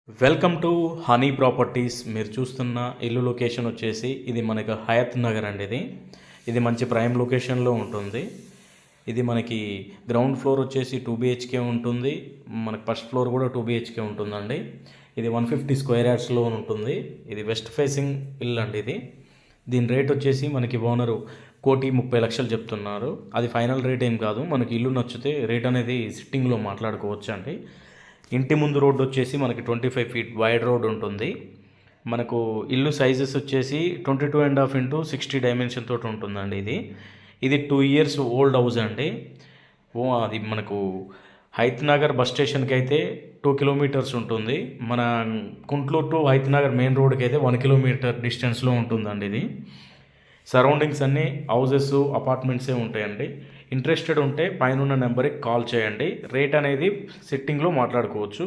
Welcome to honey properties. మీరు చూస్తున్న ఇల్లు లొకేషన్ వచ్చేసి ఇది మనకి హయత్ నగర్ అండి. ఇది మంచి ప్రైమ్ లొకేషన్లో ఉంటుంది. ఇది మనకి గ్రౌండ్ ఫ్లోర్ వచ్చేసి 2 BHK ఉంటుంది. మనకి ఫస్ట్ ఫ్లోర్ కూడా 2 BHK ఉంటుందండి. ఇది 150 స్క్వేర్ యార్డ్స్లో ఉంటుంది. ఇది వెస్ట్ ఫేసింగ్ ఇల్లు అండి. దీని రేట్ వచ్చేసి మనకి ఓనరు 1,30,00,000 చెప్తున్నారు. అది ఫైనల్ రేట్ ఏం కాదు. మనకి ఇల్లు నచ్చితే రేట్ అనేది సిట్టింగ్లో మాట్లాడుకోవచ్చు అండి. ఇంటి ముందు రోడ్డు వచ్చేసి మనకి 25 feet వైడ్ రోడ్ ఉంటుంది. మనకు ఇల్లు సైజెస్ వచ్చేసి 22.5 into 60 డైమెన్షన్ తోటి ఉంటుందండి. ఇది 2 years ఓల్డ్ హౌస్ అండి. అది మనకు హైత్ నగర్ బస్ స్టేషన్కి అయితే 2 kilometers ఉంటుంది. మన కుంట్లూరు టు హైత్ నగర్ మెయిన్ రోడ్కి అయితే 1 kilometer డిస్టెన్స్లో ఉంటుందండి. ఇది సరౌండింగ్స్ అన్నీ హౌజెస్ అపార్ట్మెంట్సే ఉంటాయండి. ఇంట్రెస్టెడ్ ఉంటే పైన నెంబర్కి కాల్ చేయండి. రేట్ అనేది సిట్టింగ్లో మాట్లాడుకోవచ్చు.